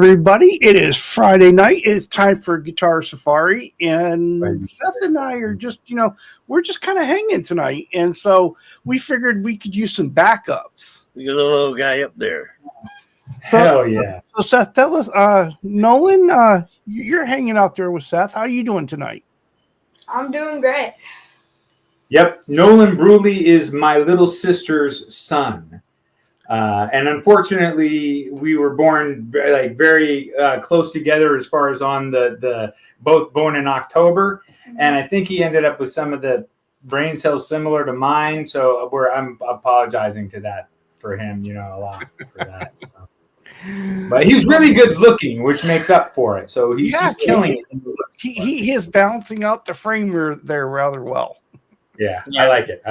everybody. It is Friday night. It's time for Guitar Safari. And Seth and I are just, we're just kind of hanging tonight. And so we figured we could use some backups. You're the little guy up there. Hell yeah. So Seth, tell us, Nolan, you're hanging out there with Seth. How are you doing tonight? I'm doing great. Yep. Nolan Bruley is my little sister's son. And unfortunately, we were born very close together as far as on the both born in October. Mm-hmm. And I think he ended up with some of the brain cells similar to mine. So I'm apologizing for him, a lot for that. So. But he's really good looking, which makes up for it. So he's just killing it. He is balancing out the framer there rather well. Yeah, I like it.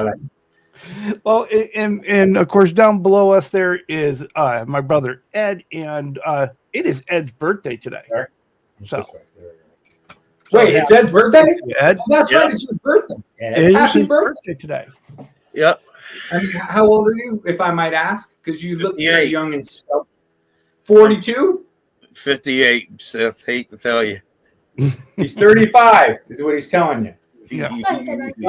Well, and of course, down below us there is my brother Ed, and it is Ed's birthday today. So, wait, it's Ed's birthday? Ed, that's right. It's his birthday. It's his birthday today. Yep. And how old are you, if I might ask? Because you look very young and stuff. 42? 58, Seth. Hate to tell you. He's 35, is what he's telling you. Yeah.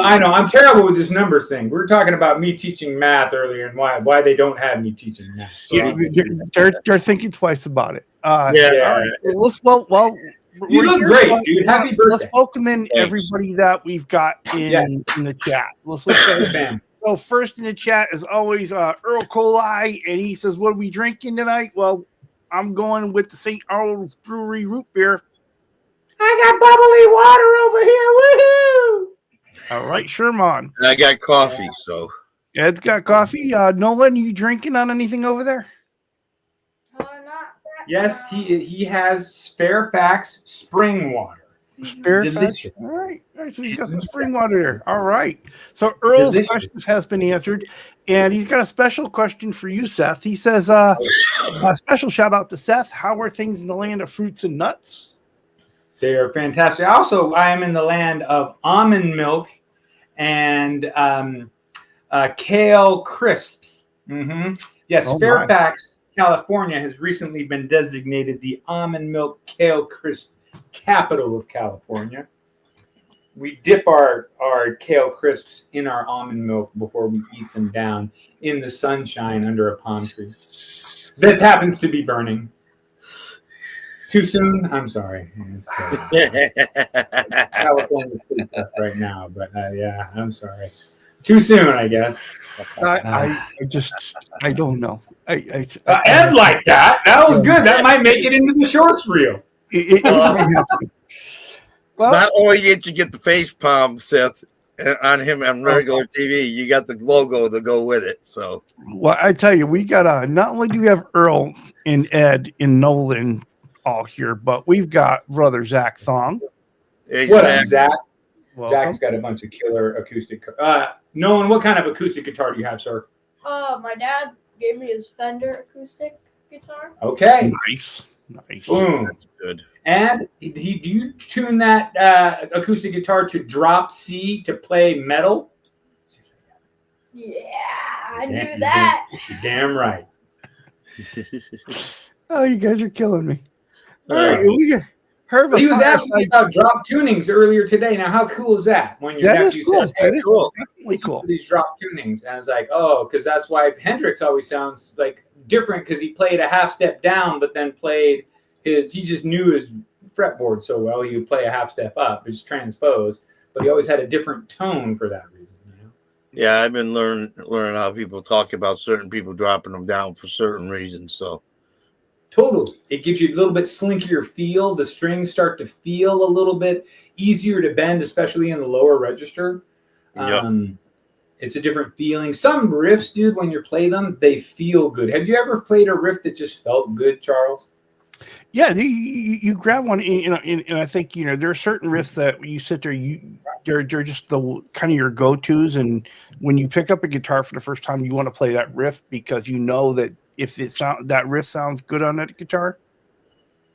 I know. I'm terrible with this numbers thing. We were talking about me teaching math earlier and why they don't have me teaching math. They're thinking twice about it. Yeah. Well, you look great, dude. Happy birthday. Let's welcome in everybody that we've got in the chat. Let's look at So first in the chat is always Earl Colai, and he says, "What are we drinking tonight?" Well, I'm going with the St. Arnold's Brewery root beer. I got bubbly water over here. Woohoo! All right, Sherman. And I got coffee, so. Ed's got coffee. Nolan, you drinking on anything over there? Not yes, he has Fairfax spring water. Fairfax. All right. So he's got some spring water there. All right. So Earl's questions has been answered, and he's got a special question for you, Seth. He says, a special shout out to Seth. How are things in the land of fruits and nuts? They are fantastic. Also, I am in the land of almond milk and kale crisps. Mm-hmm. Yes, Fairfax, California has recently been designated the almond milk kale crisp capital of California. We dip our kale crisps in our almond milk before we eat them down in the sunshine under a palm tree. This happens to be burning. Too soon? I'm sorry. California right now, but yeah, I'm sorry. Too soon, I guess. I don't know. Ed like that. That was good. That might make it into the shorts reel. Well, not only did you get the face palm, Seth, on him on regular TV, you got the logo to go with it. So, well, I tell you, we got not only do we have Earl and Ed and Nolan all here, but we've got brother Zach Thong. What up, Zach? Zach's got a bunch of killer acoustic. Nolan, what kind of acoustic guitar do you have, sir? My dad gave me his Fender acoustic guitar. Okay. Nice. Boom. That's good. And do you tune that acoustic guitar to drop C to play metal? Yeah, I knew that. You're damn right. Oh, you guys are killing me. All right, he was asking me about drop tunings earlier today. Now, how cool is that? When your nephew says, "Hey, cool, definitely cool." These drop tunings, and I was like, "Oh, because that's why Hendrix always sounds like different because he played a half step down, but then played he just knew his fretboard so well. He would play a half step up, it's transposed, but he always had a different tone for that reason." Yeah, I've been learning how people talk about certain people dropping them down for certain reasons. So. Totally. It gives you a little bit slinkier feel. The strings start to feel a little bit easier to bend, especially in the lower register. Yep. It's a different feeling. Some riffs, dude, when you play them, they feel good. Have you ever played a riff that just felt good, Charles? Yeah, you grab one, and I think there are certain riffs that you sit there, they're just the kind of your go-tos, and when you pick up a guitar for the first time, you want to play that riff because you know that if that riff sounds good on that guitar,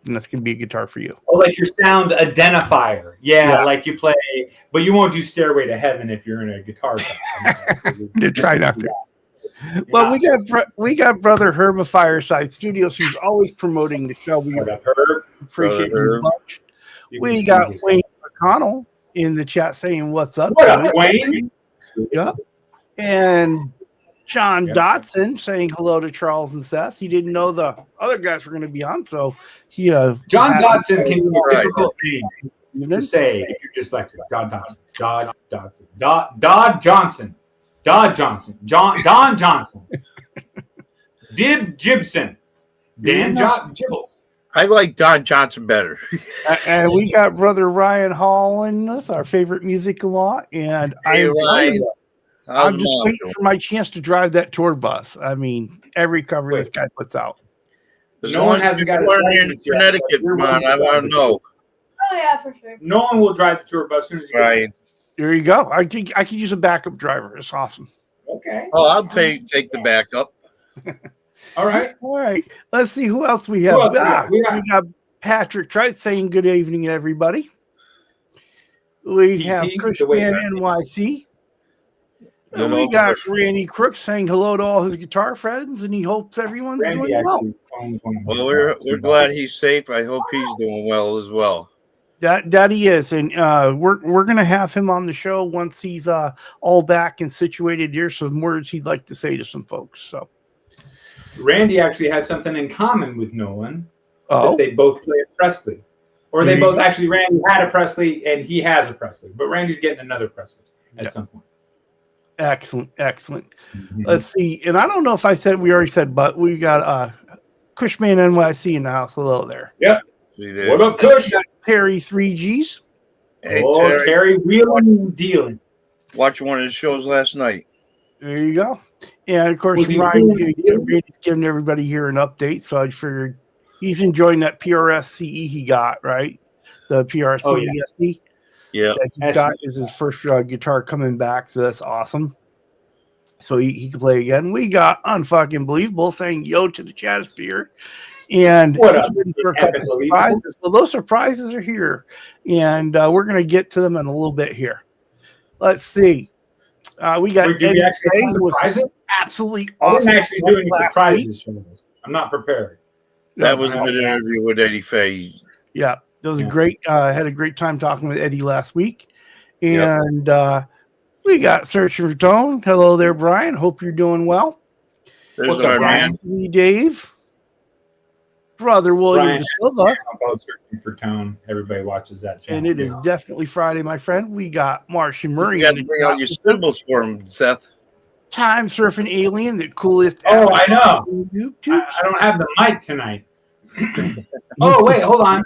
then that's gonna be a guitar for you. Oh, like your sound identifier, yeah. Like you play, but you won't do "Stairway to Heaven" if you're in a guitar. Try not to. Well, we got brother Herb of Fireside Studios, who's always promoting the show. We What up, Herb? appreciate Brother you Herb. much. You We can got squeeze Wayne McConnell in the chat saying what's up. What up, Wayne? Yeah. And John Yep. Dotson saying hello to Charles and Seth. He didn't know the other guys were going to be on, so he John had- Dodson can be a Right. difficult name to say if you're dyslexic. John Dodson. Dodd Johnson. Don Johnson. Dib Gibson. Dan Gibbles. I like Don Johnson better. And we got brother Ryan Hall in us, our favorite music a lot. And Hey, Ryan. How's I'm just Mom waiting doing? for my chance to drive that tour bus. I mean, every cover this guy puts out. As No long one as hasn't you're got his touring in license yet, Connecticut, but you're man, willing to I want drive to the know. Oh yeah, for sure. No one will drive the tour bus as soon as he gets Right. There you go. I could use a backup driver. It's awesome. Okay. Oh, I'll take the backup. All right. All right. Let's see who else we have. Who else we got? We got Patrick Trite saying good evening, everybody. We have PT, Christian the way- NYC. Good And we old got Christian. Randy Crooks saying hello to all his guitar friends, and he hopes everyone's Randy doing well. actually owns one of my Well, we're cars. glad he's safe. I hope he's doing well as well. That he is, and we're gonna have him on the show once he's all back and situated. Here's some words he'd like to say to some folks. So, Randy actually has something in common with Nolan. oh, That they both play at Presley. Or they both actually, Randy had a Presley and he has a Presley, but Randy's getting another Presley at some point. excellent. Let's see, and I don't know if we already said, but we got Cushman NYC in the house. Hello there. Yep. See there. What up, Kush? Terry 3Gs. Hey, Oh, Terry wheeling and dealing. watching one of his shows last night. There you go. And of course, Was he Ryan doing- Randy's giving everybody here an update. So I figured he's enjoying that PRS CE he got, right? The PRS Oh, yeah. CE Yeah. that he's got is his first guitar coming back. So that's awesome. So he can play again. We got Unfucking Believable saying yo to the chatosphere. And What up, for a couple of Unbelievable? surprises. Well, those surprises are here. And we're going to get to them in a little bit here. Let's see. We got Wait, did Eddie we actually Say, have who was surprises? absolutely I awesome. didn't actually do any last week. surprises. Shows. I'm not prepared. That was a good interview with Eddie Fay. Yeah, it was a Yeah. great. Had a great time talking with Eddie last week, and we got Searching for Tone. Hello there, Brian. Hope you're doing well. There's What's up, our Brian? man. Anthony Dave, brother William Brian, De Silva, about Searching for Tone. Everybody watches that channel. and it is definitely Friday, my friend. We got Martian Murray, You got to bring out your symbols for him, Seth. Time Surfing Alien, the coolest. Oh, I know. YouTube. I don't have the mic tonight. Oh, wait, hold on.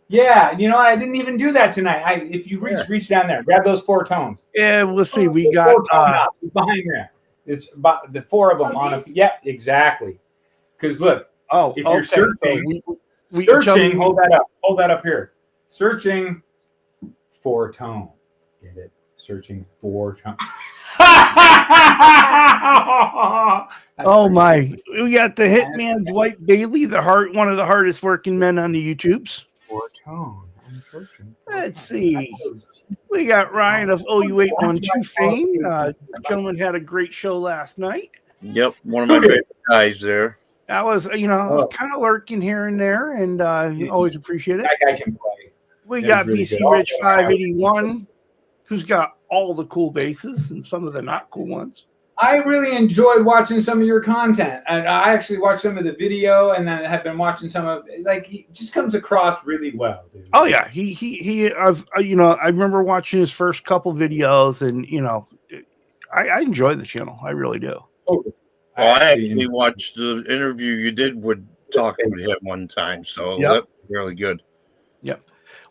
Yeah, you know, I didn't even do that tonight. If you reach down there, grab those 4 tones. Yeah, we'll see. We Those got 4 tone knobs behind there. It's about the 4 of them on a. Yeah, exactly. Because look, oh, if you're okay, searching, so we searching, jumped- hold that up here. Searching for tone. Get it? Searching for tone. Oh my! We got the hitman Dwight Bailey, one of the hardest working men on the YouTubes. For tone. I'm searching. for Let's tone. see. We got Ryan of OU812 fame. Gentleman had a great show last night. Yep, one of my favorite guys there. That was, I was kind of lurking here and there, and always appreciate it. That guy can play. We That got was really DC good. Rich 581, who's got all the cool basses and some of the not cool ones. I really enjoyed watching some of your content, and I actually watched some of the video, and then have been watching some of he just comes across really well, dude. Oh yeah, I remember watching his first couple videos, and I enjoy the channel. I really do. Oh, Well, I actually watched the interview you did with talking with him one time, so Yep. that's really good.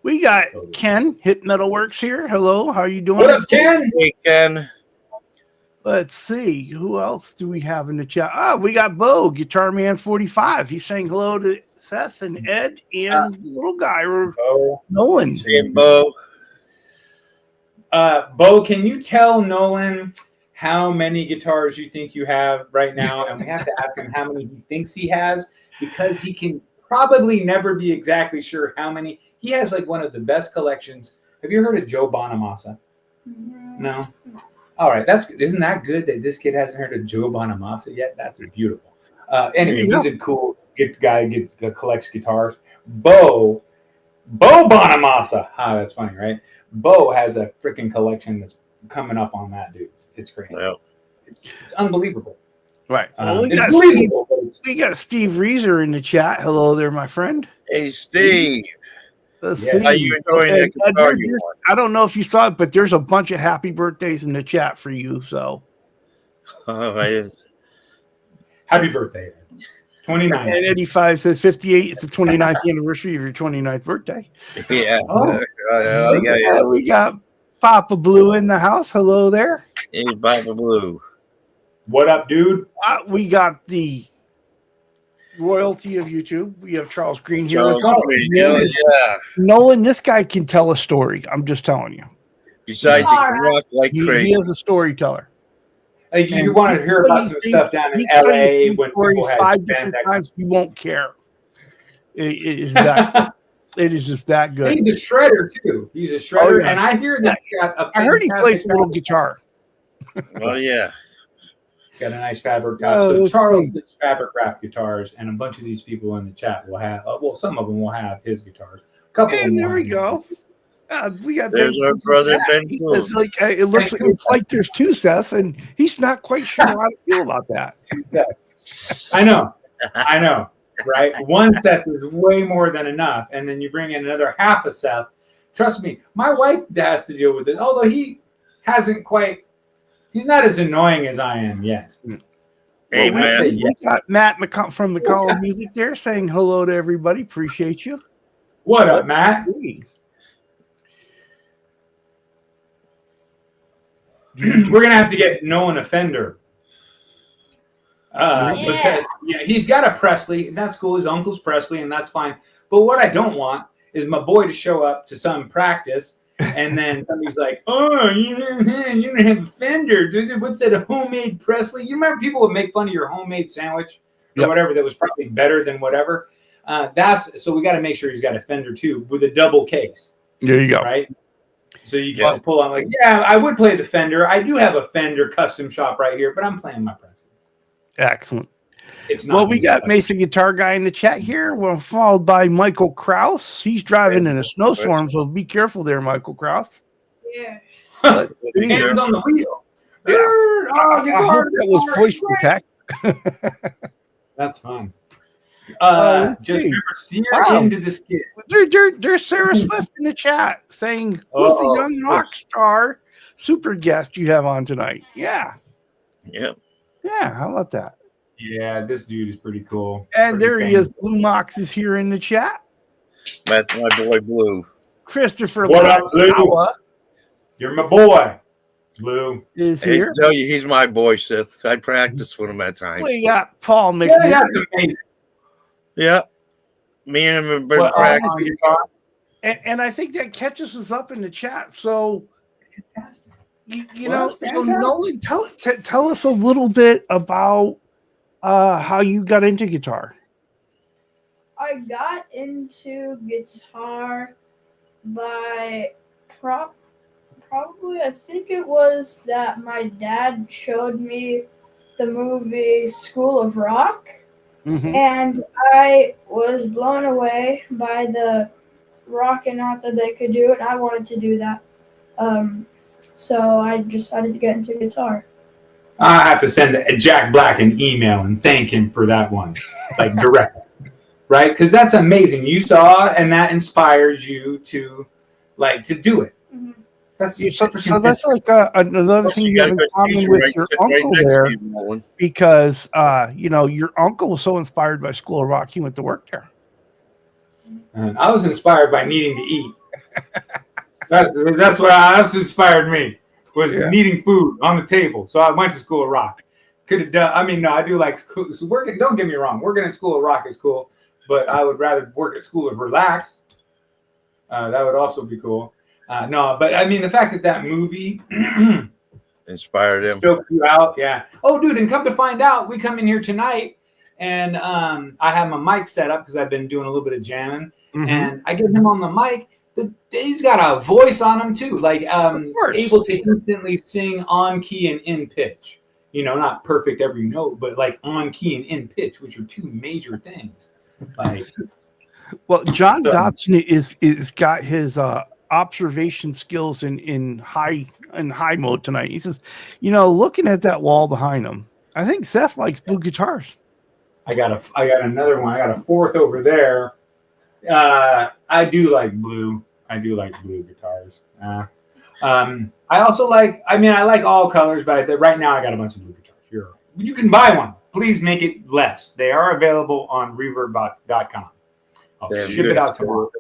We got Ken Hit Metalworks here. Hello, how you doing? What up, Ken? Hey, Ken. Let's see, who else do we have in the chat? We got Bo, Guitar Man 45. He's saying hello to Seth and Ed and the little guy, Bo. Nolan. Hey, Bo. Bo, can you tell Nolan how many guitars you think you have right now? And we have to ask him how many he thinks he has, because he can probably never be exactly sure how many. He has one of the best collections. Have you heard of Joe Bonamassa? No. All right, isn't that good that this kid hasn't heard of Joe Bonamassa yet? That's beautiful. Anyway, he's a cool guy. Collects guitars. Bo Bonamassa. That's funny, right? Bo has a freaking collection that's coming up on that, dude. It's crazy. Yeah. It's unbelievable. Right. We got Steve Reeser in the chat. Hello there, my friend. Hey, Steve. Let's see. How you enjoying that guitar you want? I don't know if you saw it, but there's a bunch of happy birthdays in the chat for you. So, happy birthday. 29. And 85 says 58 is the 29th anniversary of your 29th birthday. Yeah. We got Papa Blue in the house. Hello there. Hey, Papa Blue. What up, dude? We got the royalty of YouTube. We have Charles Green here. Nolan, this guy can tell a story. I'm just telling you. Besides, he can rock like crazy. He is a storyteller. You want to hear about some stuff down in LA when people have 5 different times, you won't care. It is that. It is just that good. He's a shredder too. He's a shredder, and I hear that. I heard he plays a little guitar. Oh yeah. Got a nice fabric top. So Charles does fabric wrap guitars, and a bunch of these people in the chat will have. Well, some of them will have his guitars. A couple. And there we go. We got there's our brother Ben. It's like it's like there's two Seths, and he's not quite sure how to feel about that. I know, right? One Seth is way more than enough, and then you bring in another half a Seth. Trust me, my wife has to deal with it, although he hasn't quite. He's not as annoying as I am yet. Hey, man. We got Matt from the Call of Music there saying hello to everybody. Appreciate you. What up, Matt? We're going to have to get Nolan a Fender. Because he's got a Presley, and that's cool. His uncle's Presley, and that's fine. But what I don't want is my boy to show up to some practice and then somebody's like, "Oh, you don't have a Fender. What's that, a homemade Presley?" You remember people would make fun of your homemade sandwich or whatever that was probably better than whatever. So we got to make sure he's got a Fender too with a double case. There you go. Right. So you can pull on like, yeah, I would play the Fender. I do have a Fender custom shop right here, but I'm playing my Presley. Excellent. We got Mason Guitar Guy in the chat here. We're followed by Michael Kraus. He's driving in a snowstorm, so be careful there, Michael Kraus. Yeah. Hands on the wheel. Yeah. I hope that was voice detect. That's fine. Just remember, steer into the skid. There's Sarah Swift in the chat saying, "Who's the young rock star super guest you have on tonight?" Yeah. Yeah. Yeah. How about that? Yeah, this dude is pretty cool. And there he is. Blue Mox is here in the chat. That's my boy Blue. Christopher. What up, Blue? You're my boy. Blue is here. I tell you, he's my boy, Seth. I practiced with him at times. We got Paul McNeil. Yeah. Me and him have been practicing. And I think that catches us up in the chat. So, you know, so Nolan, tell us a little bit about how you got into guitar. I got into guitar by probably, I think it was that my dad showed me the movie School of Rock. Mm-hmm. And I was blown away by the rocking out that they could do, and I wanted to do that. So I decided to get into guitar. I have to send Jack Black an email and thank him for that one, like directly, right? Because that's amazing. You saw, and that inspired you to do it. Mm-hmm. So that's like another thing you have in common with your uncle there, because you know, your uncle was so inspired by School of Rock, he went to work there. And I was inspired by needing to eat. That's what inspired me, was needing food on the table. So I went to School of Rock. Could have done. I mean, no, I do like school. So don't get me wrong. Working at School of Rock is cool, but I would rather work at School of Relax. That would also be cool. No, but I mean, the fact that movie inspired him, stoked you out. Yeah. Oh, dude, and come to find out, we come in here tonight, and I have my mic set up because I've been doing a little bit of jamming, and I get him on the mic. he's got a voice on him too, like course. able to instantly sing on key and in pitch. You know, not perfect every note, but like on key and in pitch, which are two major things. Like, well, John Dotson is got his observation skills in high mode tonight. He says, you know, looking at that wall behind him, I think Seth likes blue guitars. I got another one. I got a fourth over there. I do like blue. I do like blue guitars. I also like. I mean, I like all colors, but right now I got a bunch of blue guitars. You can buy one. Please make it less. They are available on Reverb.com. I'll ship it out tomorrow.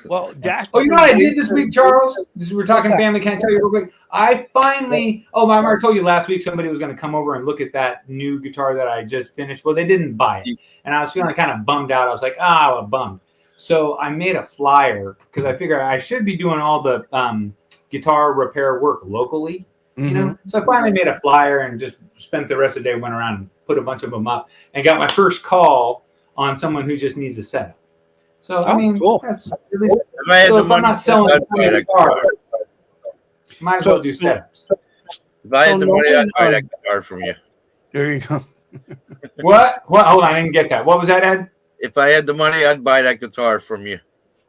Well, Dash. Oh, you know what I did this week, Charles? We're talking family. Can't tell you real quick. I finally. Oh, I already told you last week somebody was going to come over and look at that new guitar that I just finished. Well, they didn't buy it, and I was feeling kind of bummed out. I was like, I'm bummed. So I made a flyer because I figured I should be doing all the guitar repair work locally. You know, so I finally made a flyer and just spent the rest of the day, went around and put a bunch of them up, and got my first call on someone who just needs a setup. So I mean, cool. That's at least, so if I'm not selling a guitar, might as well do setups. If I had the money, I'd buy that guitar from you. There you go. What? Hold on, I didn't get that. What was that, Ed? If I had the money, I'd buy that guitar from you.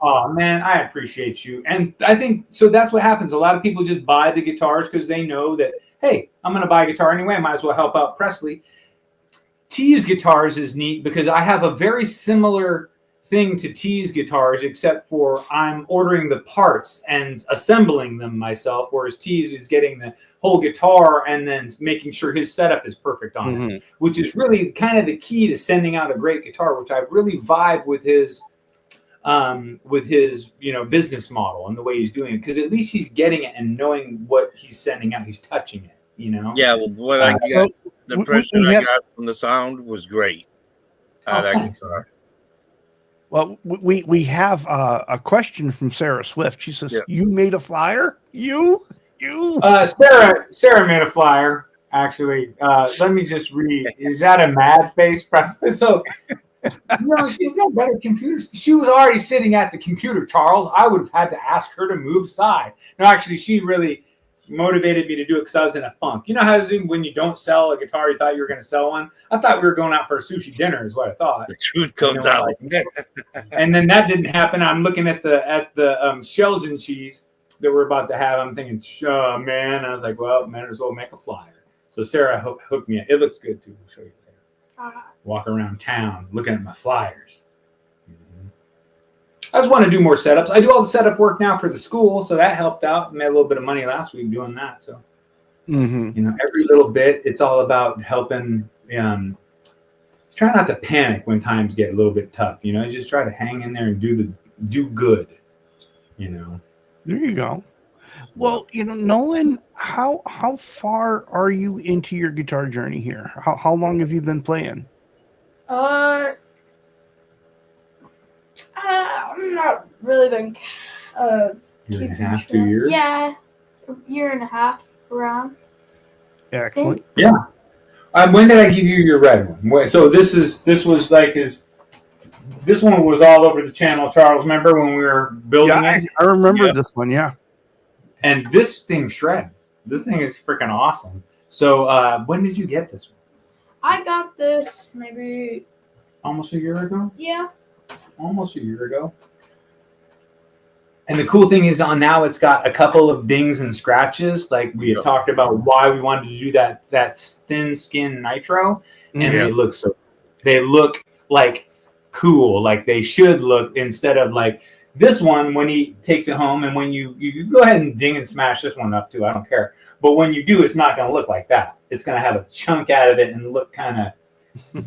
Oh man, I appreciate you. And I think so that's what happens. A lot of people just buy the guitars because they know that, hey, I'm gonna buy a guitar anyway, I might as well help out Presley. T's guitars is neat because I have a very similar thing to T's guitars, except for I'm ordering the parts and assembling them myself, whereas T's is getting the whole guitar and then making sure his setup is perfect on it, which is really kind of the key to sending out a great guitar, which I really vibe with his business model and the way he's doing it, because at least he's getting it and knowing what he's sending out. He's touching it, you know. Yeah, well, what I got, the impression I got from the sound was great. That guitar. Well, we have a question from Sarah Swift. She says, "You made a flyer? You? Sarah made a flyer. Actually, let me just read. Is that a mad face? So." She's got better computers. She was already sitting at the computer, Charles. I would have had to ask her to move aside. No, actually, she really motivated me to do it because I was in a funk. You know how when you don't sell a guitar, you thought you were going to sell one? I thought we were going out for a sushi dinner is what I thought. The truth comes out. And then that didn't happen. I'm looking at the shells and cheese that we're about to have. I'm thinking, man. I was like, well, might as well make a flyer. So Sarah hooked me up. It looks good, too. I'll show you later. Walk around town looking at my flyers. I just want to do more setups. I do all the setup work now for the school, so that helped out. Made a little bit of money last week doing that. So, every little bit, it's all about helping. Try not to panic when times get a little bit tough. Just try to hang in there and do good. There you go. Well, Nolan, how far are you into your guitar journey here? How long have you been playing? I'm not really been. Year and a half, 2 years. Yeah, a year and a half around. Excellent. Yeah. When did I give you your red one? So this was like his. This one was all over the channel, Charles. Remember when we were building it? I remember this one. Yeah. And this thing shreds. This thing is freaking awesome. So when did you get this one? I got this maybe almost a year ago. Yeah. Almost a year ago. And the cool thing is now it's got a couple of dings and scratches. Like we had talked about why we wanted to do that thin skin nitro. And they look like cool. Like they should look, instead of like this one when he takes it home. And when you go ahead and ding and smash this one up too, I don't care. But when you do, it's not going to look like that. It's going to have a chunk out of it and look kind of.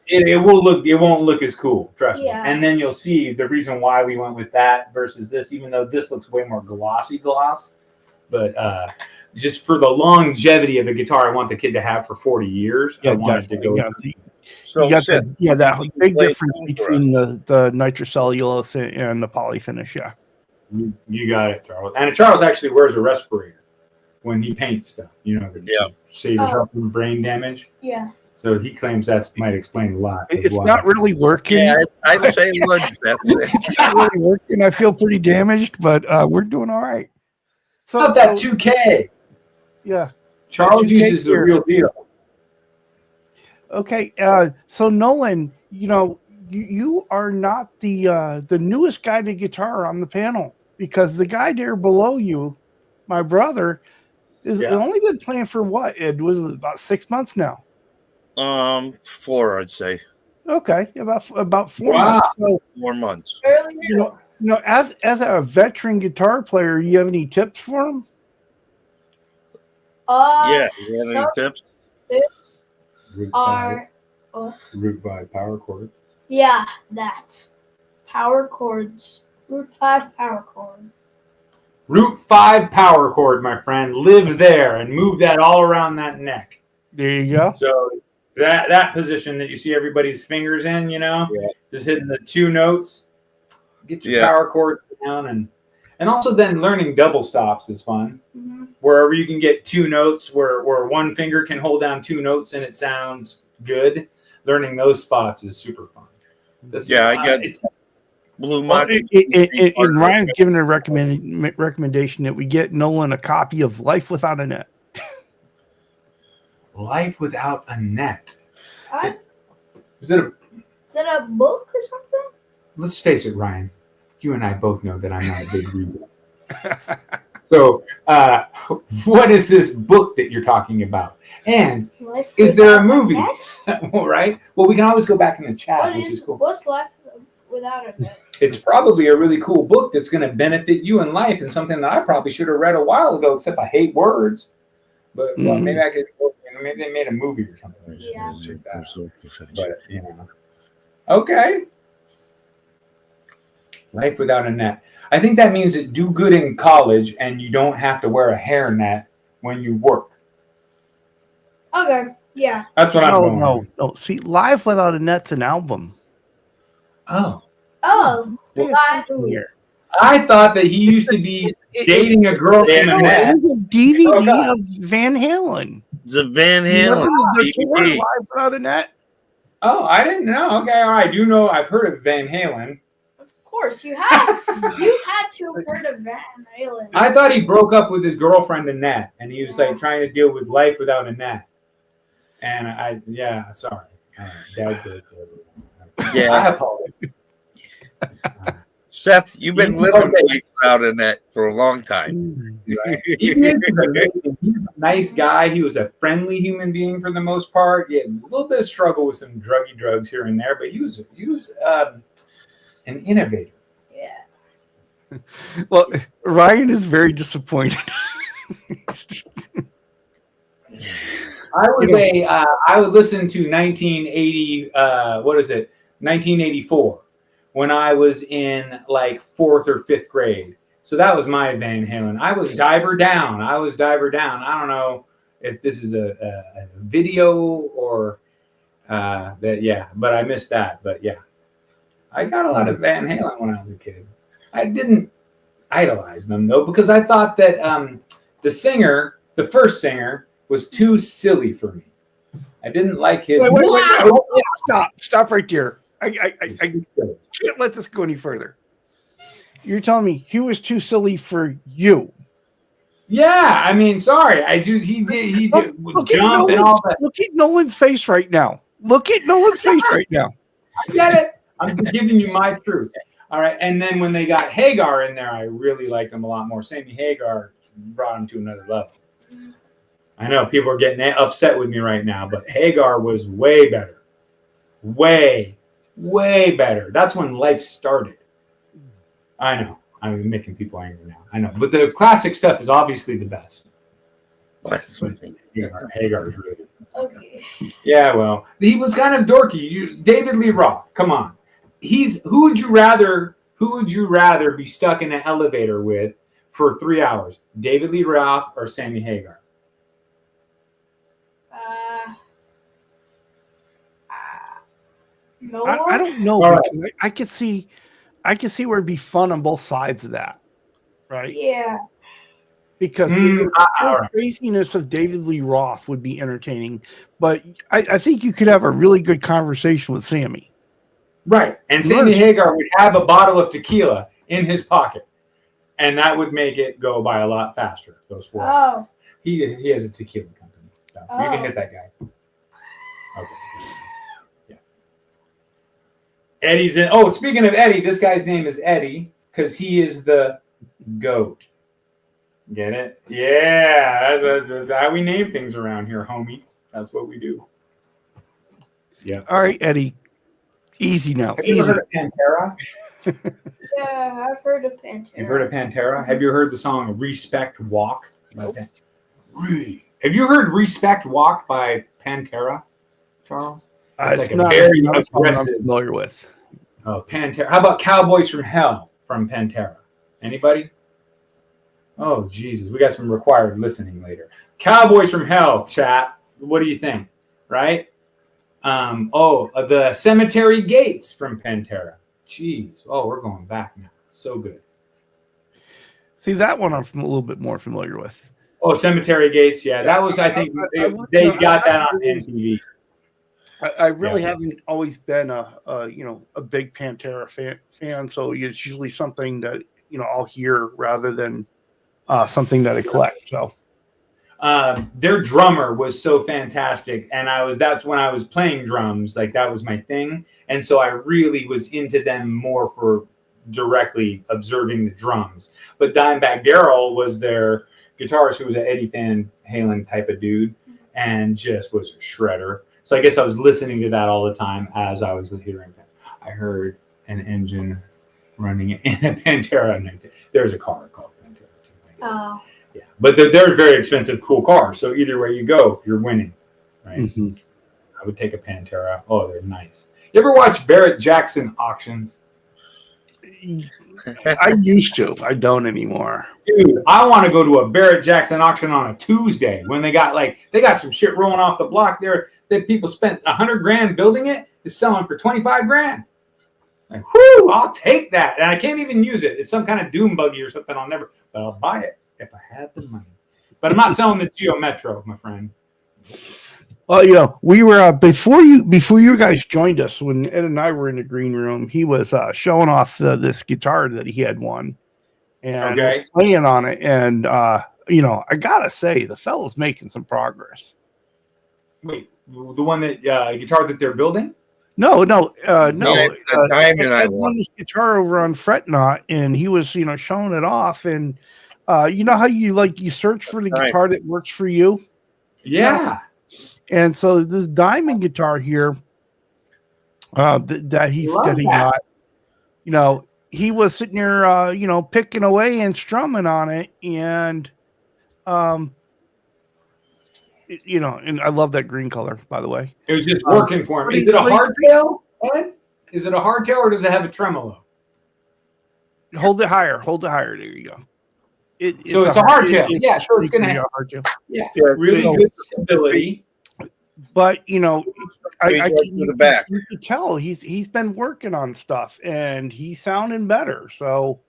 It won't look as cool, trust me. And then you'll see the reason why we went with that versus this, even though this looks way more glossy gloss. But just for the longevity of the guitar, I want the kid to have for 40 years. I wanted to go. So that big difference between the nitrocellulose and the poly finish. Yeah, you got it, Charles. And Charles actually wears a respirator when he paints stuff. To save yourself from brain damage. Yeah. So he claims that might explain a lot. It's not really working. Yeah, I'd say it would. Seth. It's not really working. I feel pretty damaged, but we're doing all right. So How about that 2K? Yeah. Charles 2K uses the here. real deal. Okay. So Nolan, you are not the newest guy to guitar on the panel, because the guy there below you, my brother, is only been playing for what? It was about 6 months now. 4, I'd say. Okay, about 4 months. So 4 months. Early as a veteran guitar player, you have any tips for him? Yeah. You have any some tips? tips Root are 5 power chord. that power chords, root 5 power chord. Root 5 power chord, my friend. Live there and move that all around that neck. There you go. So that position that you see everybody's fingers in, just hitting the 2 notes. Get your power chord down, and also then learning double stops is fun. Mm-hmm. Wherever you can get 2 notes, where one finger can hold down 2 notes and it sounds good. Learning those spots is super fun. I got Blue Well, Monty. and Ryan's given a recommendation that we get Nolan a copy of Life Without a Net. Life Without a Net. Is that a book or something? Let's face it, Ryan. You and I both know that I'm not a big reader. So, what is this book that you're talking about? And is there a movie? All right. Well, we can always go back in the chat, which is cool. What's Life Without a Net? It's probably a really cool book that's going to benefit you in life, and something that I probably should have read a while ago, except I hate words. But well, maybe I could. Maybe they made a movie or something. Yeah. But okay. Life Without a Net. I think that means that do good in college and you don't have to wear a hairnet when you work. Okay. Yeah. That's what I'm going. No. See, Live Without a Net's an album. Oh. Here. I thought that he used to be dating a girl in a net. It is a DVD of Van Halen. It's a Van Halen. The tour Live Without a Net. Oh, I didn't know. Okay, all right. I do know. I've heard of Van Halen. Of course, you have. You've had to have heard of Van Halen. I thought he broke up with his girlfriend Annette, and he was like trying to deal with life without Annette. And sorry. Dad did. Yeah. I apologize. Seth, you've been living without a net for a long time. Right. He's a nice guy. He was a friendly human being for the most part. He had a little bit of struggle with some drugs here and there, but he was an innovator. Yeah. Well, Ryan is very disappointed. I would listen to 1984 when I was in like 4th or 5th grade. So that was my Van Halen. I was Diver Down. I don't know if this is a video or but I missed that. But yeah, I got a lot of Van Halen when I was a kid. I didn't idolize them though, because I thought that the first singer, was too silly for me. I didn't like his. Wait, stop right there. I can't let this go any further. You're telling me he was too silly for you? Yeah, I mean, sorry. He did jump and all that. Look at Nolan's face right now. I get it. I'm giving you my truth. All right, and then when they got Hagar in there, I really liked him a lot more. Sammy Hagar brought him to another level. I know people are getting upset with me right now, but Hagar was way better. Way better. That's when life started. I know. I'm making people angry now. I know. But the classic stuff is obviously the best. Hagar is really good. Okay. Yeah, well, he was kind of dorky. David Lee Roth, come on. Who would you rather be stuck in an elevator with for 3 hours? David Lee Roth or Sammy Hagar? No. I don't know. Because I could see where it'd be fun on both sides of that, right? Yeah. because the craziness of David Lee Roth would be entertaining, but I think you could have a really good conversation with Sammy. Right. And Sammy Hagar would have a bottle of tequila in his pocket, and that would make it go by a lot faster, those 4 hours. He has a tequila company. So you can hit that guy. Okay. Yeah. Eddie's in. Oh, speaking of Eddie, this guy's name is Eddie because he is the GOAT. Get it? Yeah. That's how we name things around here, homie. That's what we do. Yeah. All right, Eddie. Easy now. Have you ever heard of Pantera? Yeah, I've heard of Pantera. You've heard of Pantera? Have you heard the song Respect Walk? Nope. Have you heard Respect Walk by Pantera, Charles? It's like a very aggressive. I'm familiar with. Oh, Pantera. How about Cowboys from Hell from Pantera? Anybody? Oh, Jesus. We got some required listening later. Cowboys from Hell, chat. What do you think? Right? The Cemetery Gates from Pantera. Jeez. Oh, we're going back now. So good. See, that one I'm a little bit more familiar with. Oh, Cemetery Gates. Yeah, that was, I think, they got that on MTV. I really haven't always been a big Pantera fan, so it's usually something that I'll hear rather than something that I collect. So their drummer was so fantastic, and that's when I was playing drums, like that was my thing, and so I really was into them more for directly observing the drums. But Dimebag Darrell was their guitarist, who was an Eddie Van Halen type of dude, and just was a shredder. So I guess I was listening to that all the time as I was hearing that. I heard an engine running in a Pantera. There's a car called Pantera too. Oh. Yeah, but they're very expensive, cool cars. So either way you go, you're winning, right? Mm-hmm. I would take a Pantera. Oh, they're nice. You ever watch Barrett Jackson auctions? I used to. I don't anymore. Dude, I want to go to a Barrett Jackson auction on a Tuesday when they got some shit rolling off the block there that people spent $100,000 building it. Is selling for $25,000. Like, whoo! I'll take that, and I can't even use it. It's some kind of doom buggy or something. But I'll buy it if I had the money. But I'm not selling the Geo Metro, my friend. Well, we were before you guys joined us, when Ed and I were in the green room, he was showing off this guitar that he had won, and was playing on it. And I gotta say, the fella's making some progress. Wait, the one that guitar that they're building? No. I won this guitar over on Fretnot, and he was showing it off. And you know how you search for the guitar that works for you? Yeah. And so this diamond guitar here that he got, he was sitting there, picking away and strumming on it, and and I love that green color, by the way. It was just working for him. Is it a hardtail, Ed? Is it a hardtail, or does it have a tremolo? Hold it higher. There you go. It's a hardtail. Yeah, so it's going to have hardtail. Yeah, really good stability. But I the back. You could tell he's been working on stuff, and he's sounding better. So,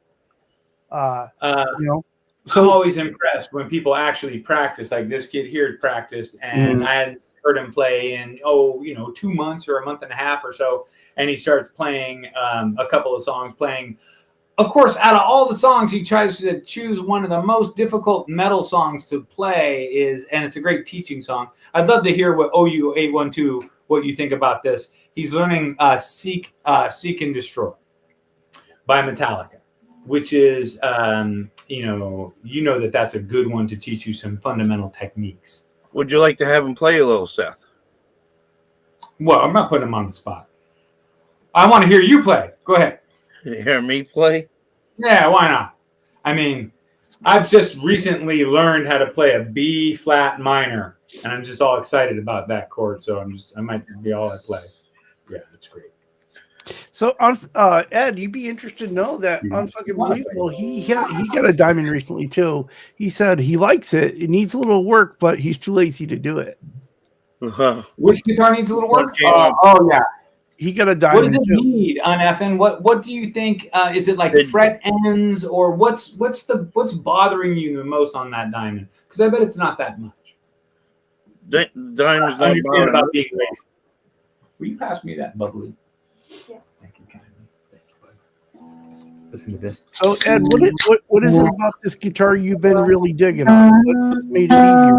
So I'm always impressed when people actually practice. Like this kid here practiced, and I hadn't heard him play in 2 months or a month and a half or so, and he starts playing a couple of songs. Of course, out of all the songs, he tries to choose one of the most difficult metal songs to play and it's a great teaching song. I'd love to hear what OU812, what you think about this. He's learning Seek and Destroy by Metallica, which is, that's a good one to teach you some fundamental techniques. Would you like to have him play a little, Seth? Well, I'm not putting him on the spot. I want to hear you play. Go ahead. You hear me play? Yeah, why not? I mean, I've just recently learned how to play a B flat minor, and I'm just all excited about that chord. So I might be all I play. Yeah, it's great. So, Ed, you'd be interested to know that Unfucking Believable, he got a diamond recently too. He said he likes it. It needs a little work, but he's too lazy to do it. Which guitar needs a little work? He got a What diamond does it too. need on FN? What do you think? Is it like fret ends, or what's bothering you the most on that diamond? Because I bet it's not that much. Diamond's I not understand about bothering being raised. Will you pass me that bubbly? Yeah. Thank you kindly. Thank you, bud. Listen to this. So Ed, what is it about this guitar you've been really digging on? What just made it easier?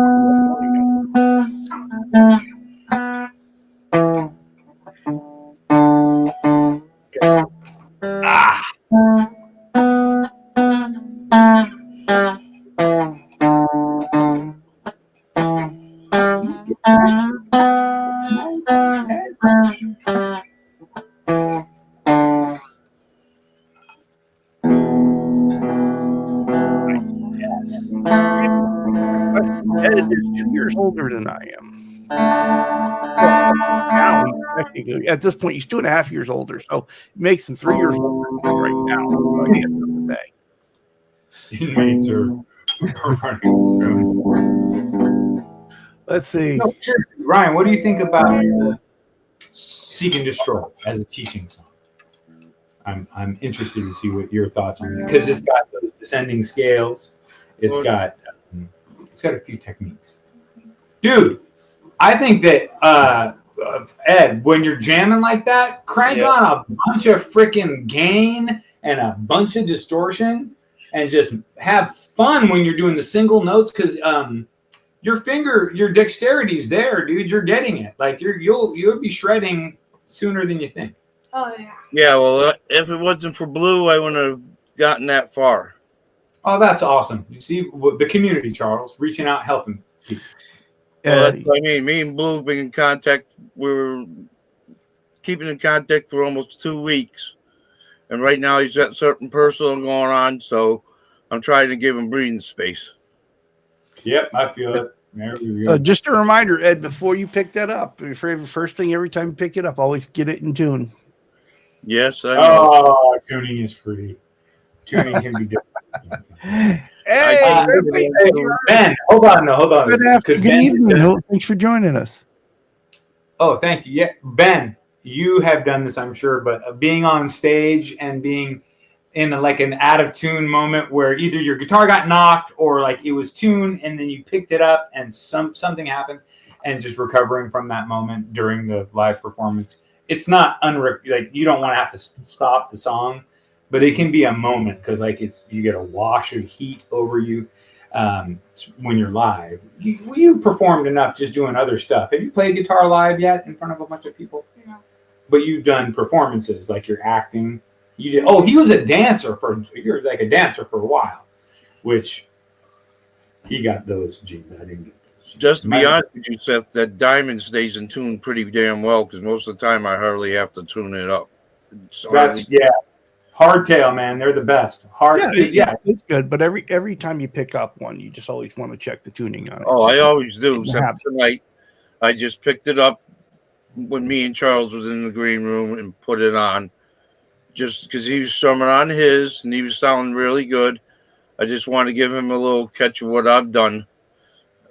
Ed is 2 years older than I am. Now, technically, at this point, he's 2.5 years older, so it makes him 3 years older than me right now. So I guess the day. Inmates are running. Let's see. No, seriously, Ryan, what do you think about Seek and Destroy as a teaching song? I'm interested to see what your thoughts on it, because it's got those descending scales. It's got a few techniques. Dude, I think that Ed, when you're jamming like that, crank on a bunch of freaking gain and a bunch of distortion, and just have fun when you're doing the single notes, because your dexterity is there, dude. You're getting it. Like you'll be shredding sooner than you think. Oh yeah. Yeah, well, if it wasn't for Blue, I wouldn't have gotten that far. Oh, that's awesome. You see the community, Charles, reaching out, helping people. Well, that's what I mean. Me and Blue have been in contact. We were keeping in contact for almost 2 weeks. And right now he's got something personal going on, so I'm trying to give him breathing space. Yep, I feel it. There we go. Just a reminder, Ed, before you pick that up, first thing every time you pick it up, always get it in tune. Yes, I know. Oh, tuning is free. Tuning can be different. Hey, Ben, hold on. good evening. Thanks for joining us. Oh, thank you. Yeah, Ben, you have done this, I'm sure, but being on stage and being in an out of tune moment where either your guitar got knocked or like it was tuned and then you picked it up and something happened, and just recovering from that moment during the live performance. It's not you don't want to have to stop the song, but it can be a moment, because you get a wash of heat over you when you're live. You performed enough just doing other stuff. Have you played guitar live yet in front of a bunch of people? No. But you've done performances, like you're acting. You did. Oh, he was a dancer you're like a dancer for a while, which he got those genes. I didn't get those genes. Just to be honest with you, Seth, that diamond stays in tune pretty damn well, because most of the time I hardly have to tune it up. Hardtail, man, they're the best. It's good, but every time you pick up one, you just always want to check the tuning on it. Oh, I always do. Except tonight, I just picked it up when me and Charles was in the green room and put it on, just because he was strumming on his and he was sounding really good. I just want to give him a little catch of what I've done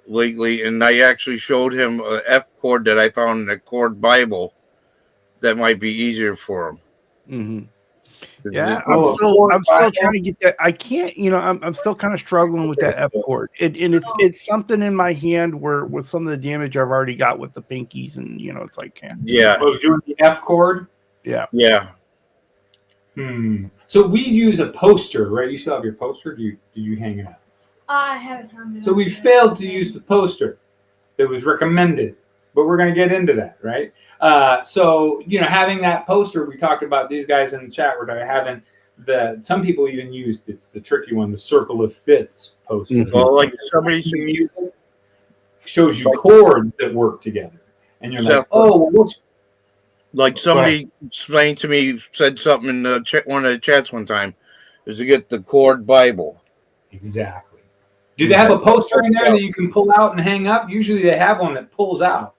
lately, and I actually showed him an F chord that I found in a chord Bible that might be easier for him. Mm-hmm. Yeah, I'm still trying to get that. I can't, I'm still kind of struggling with that F chord. It's something in my hand where with some of the damage I've already got with the pinkies, and it's like doing the F chord. Yeah. So we use a poster, right? You still have your poster? Did you hang it up? I haven't hung it up. So we failed to use the poster that was recommended, but we're going to get into that, right? So having that poster, we talked about, these guys in the chat were having some people even use, it's the tricky one, the circle of fifths poster. Mm-hmm. Well, like somebody music shows you chords that work together, and you're like, oh, well, like somebody explained to me, said something in one of the chats one time, is to get the chord Bible. Exactly. Do they have a poster in there that you can pull out and hang up? Usually they have one that pulls out.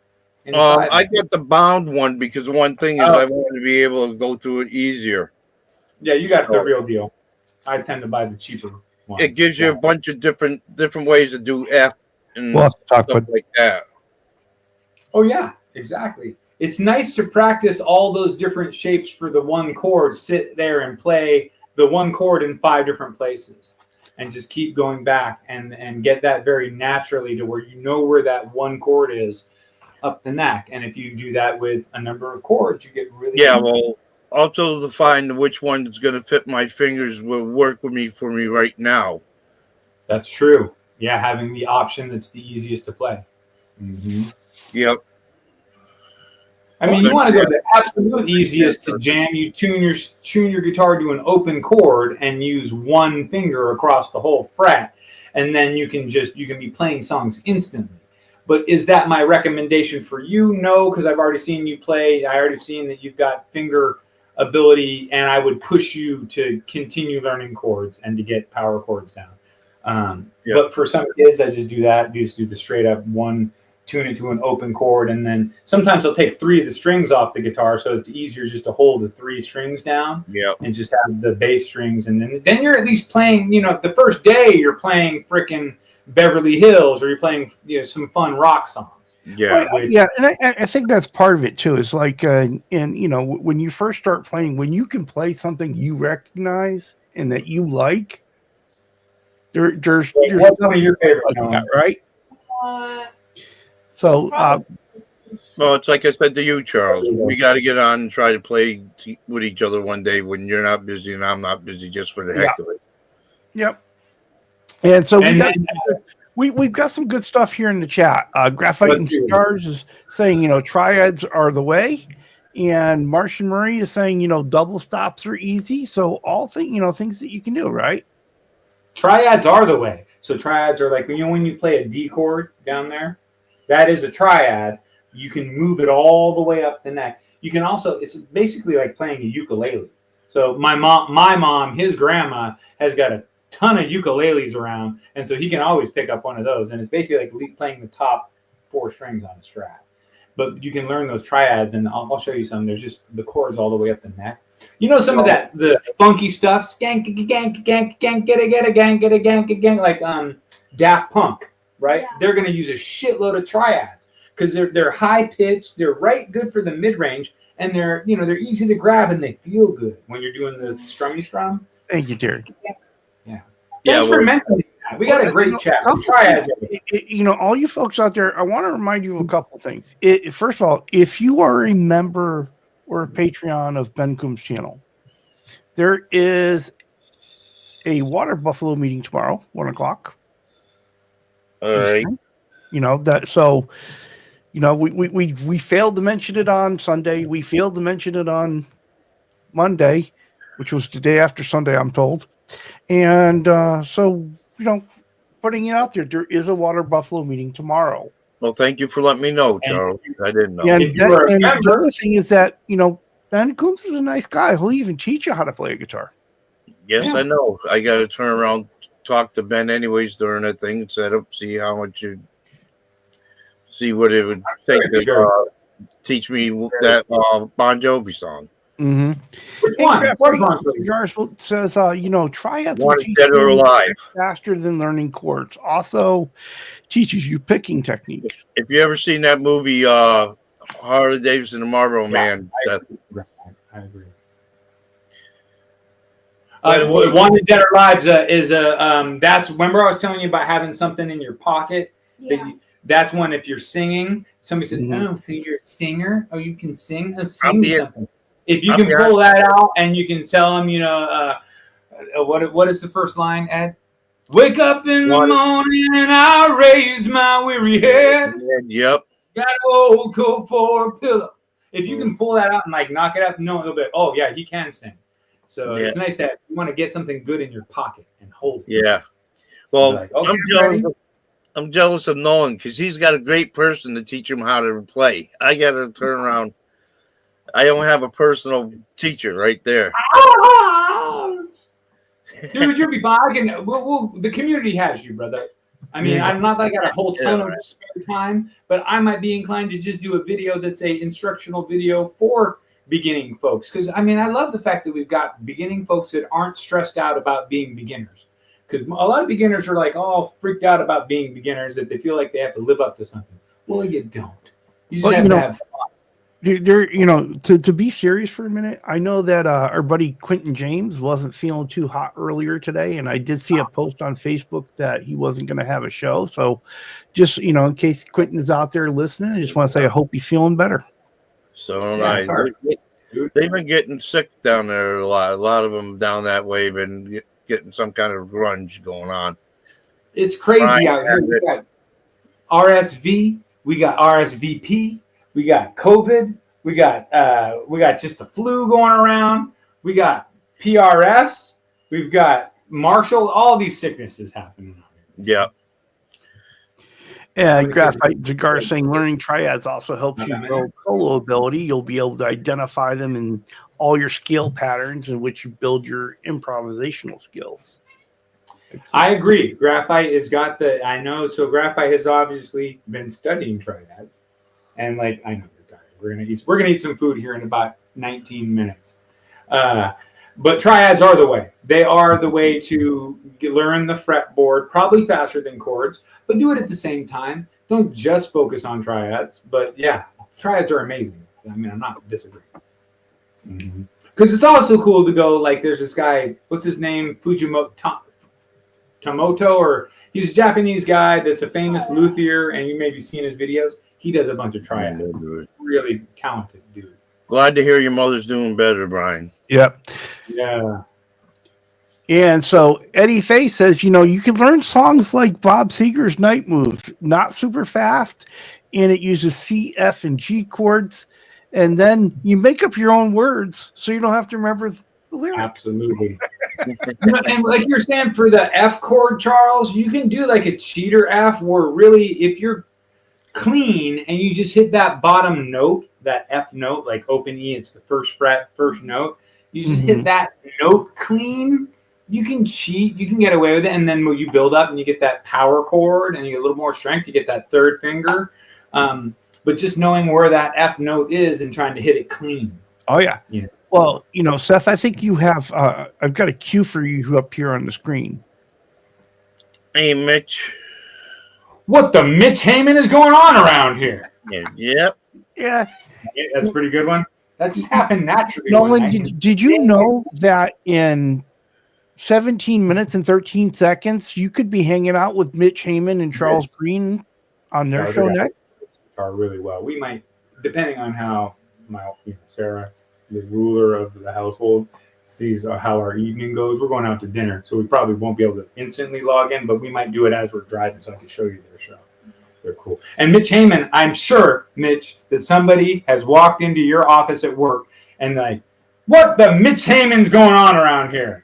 I got the bound one because one thing is I wanted to be able to go through it easier. Yeah, you got the real deal. I tend to buy the cheaper ones. It gives you a bunch of different ways to do F and we'll have to talk stuff like that. Oh yeah, exactly. it's nice to practice all those different shapes for the one chord, sit there and play the one chord in 5 different places and just keep going back and get that very naturally to where you know where that one chord is up the neck. And if you do that with a number of chords, you get really good. Well, also to find which one is going to fit my fingers will work for me right now. That's true. Yeah, having the option that's the easiest to play. Mm-hmm. Yep. I mean, you want to go to the absolute easiest to jam. You tune your guitar to an open chord and use one finger across the whole fret, and then you can be playing songs instantly. But is that my recommendation for you? No, because I've already seen you play. I already seen that you've got finger ability, and I would push you to continue learning chords and to get power chords down. But for some kids, I just do that. You just do the straight up one. Tune it to an open chord, and then sometimes I'll take 3 of the strings off the guitar, so it's easier just to hold the 3 strings down, and just have the bass strings, and then you're at least playing. The first day you're playing frickin' Beverly Hills, or you're playing some fun rock songs. Yeah, and I think that's part of it too. Is like, and when you first start playing, when you can play something you recognize and that you like, there's what's one of your favorite, like that, right? So, well, it's like I said to you, Charles. We got to get on and try to play with each other one day when you're not busy and I'm not busy, just for the heck of it. Yep. And so we've got some good stuff here in the chat. Graphite and Stars is saying, triads are the way, and Martian Marie is saying, double stops are easy. So all things that you can do, right? Triads are the way. So triads are like when you play a D chord down there. That is a triad. You can move it all the way up the neck. You can also, it's basically like playing a ukulele. So my mom, his grandma has got a ton of ukuleles around, and so he can always pick up one of those. And it's basically like playing the top 4 strings on a Strat. But you can learn those triads, and I'll show you some. There's just the chords all the way up the neck. Some of that, the funky stuff, skank, gank, gank, gank, get a gank, get a gank, like Daft Punk. Right, they're going to use a shitload of triads because they're high pitched, they're good for the mid range, and they're easy to grab and they feel good when you're doing the strummy strum. Thank you, Derek. Yeah. Thanks for mentioning that. We got a great chat. Triads. All you folks out there, I want to remind you of a couple things. First of all, if you are a member or a Patreon of Ben Coombs' channel, there is a Water Buffalo meeting tomorrow, 1:00. All right. We failed to mention it on Sunday. We failed to mention it on Monday, which was the day after Sunday, I'm told. And putting it out there, there is a Water Buffalo meeting tomorrow. Well, thank you for letting me know, Charles. I didn't know. And the other thing is that, Ben Coombs is a nice guy. He'll even teach you how to play a guitar. Yes, I know. I got to turn around, talk to Ben anyways during that thing, set up, see what it would take to teach me that Bon Jovi song. Mm-hmm. Which one? Jars says, triads Dead or Alive faster than learning chords. Also teaches you picking techniques. If you ever seen that movie, Harley Davidson and Marlboro Man, I agree. Wanted Dead or Alive is that's, remember I was telling you about having something in your pocket? Yeah. That's when if you're singing, somebody says, "Oh, so you're a singer? Oh, you can sing? Sing me something." If you can pull that out and you can tell them, what is the first line, Ed? Wake up in the morning and I raise my weary head. Yep. Got an old coat for a pillow. If you can pull that out and knock it up, he'll be, oh yeah, he can sing. So it's nice that you want to get something good in your pocket and hold it. Yeah. Well, I'm jealous of Nolan because he's got a great person to teach him how to play. I got to turn around. I don't have a personal teacher right there. Dude, you'll be fine. The community has you, brother. I mean, I'm not like I got a whole ton of spare time, but I might be inclined to just do a video that's a instructional video for beginning folks. Because, I love the fact that we've got beginning folks that aren't stressed out about being beginners. Because a lot of beginners are all freaked out about being beginners, that they feel like they have to live up to something. Well, you don't. You just have to have fun. There, to be serious for a minute, I know that our buddy Quentin James wasn't feeling too hot earlier today, and I did see a post on Facebook that he wasn't going to have a show. So, just in case Quentin is out there listening, I just want to say I hope he's feeling better. So they've been getting sick down there a lot. A lot of them down that way been getting some kind of grunge going on. It's crazy out here. We got RSV, we got RSVP. We got COVID. We got just the flu going around. We got PRS. We've got Marshall. All these sicknesses happening. Yeah. Graphite Jagar saying learning triads also helps you build solo ability. You'll be able to identify them in all your skill patterns in which you build your improvisational skills. I agree. Graphite has got I know. So Graphite has obviously been studying triads. And I know you're tired. We're gonna eat some food here in about 19 minutes. But triads are the way. They are the way to learn the fretboard, probably faster than chords, but do it at the same time. Don't just focus on triads. But yeah, triads are amazing. I mean, I'm not disagreeing. Because it's also cool to go there's this guy. What's his name? Fujimoto, or he's a Japanese guy that's a famous luthier, and you may be seeing his videos. He does a bunch of triads. Really talented dude. Glad to hear your mother's doing better, Brian. Yep. Yeah. And so Eddie Faye says, you can learn songs like Bob Seger's Night Moves, not super fast, and it uses C, F, and G chords, and then you make up your own words so you don't have to remember the lyrics. Absolutely. And like you're saying for the F chord, Charles, you can do a cheater F where really if you're clean and you just hit that bottom note, that F note, like open E, it's the first fret, first note. You just hit that note clean, you can cheat, you can get away with it. And then when you build up and you get that power chord and you get a little more strength, you get that third finger. But just knowing where that F note is and trying to hit it clean. Oh, yeah. Well, Seth, I think you have, I've got a cue for you up here on the screen. Hey, Mitch. What the Mitch Hnging is going on around here? Yep. Yeah. That's a pretty good one. That just happened naturally. Nolan, did you know that in 17 minutes and 13 seconds, you could be hanging out with Mitch Hnging and Charles Green on their show next? Really well. We might, depending on how Sarah, the ruler of the household, sees how our evening goes. We're going out to dinner, so we probably won't be able to instantly log in, but we might do it as we're driving so I can show you their show. They're cool. And Mitch Hnging, I'm sure, Mitch, that somebody has walked into your office at work and what the Mitch Hnging's going on around here?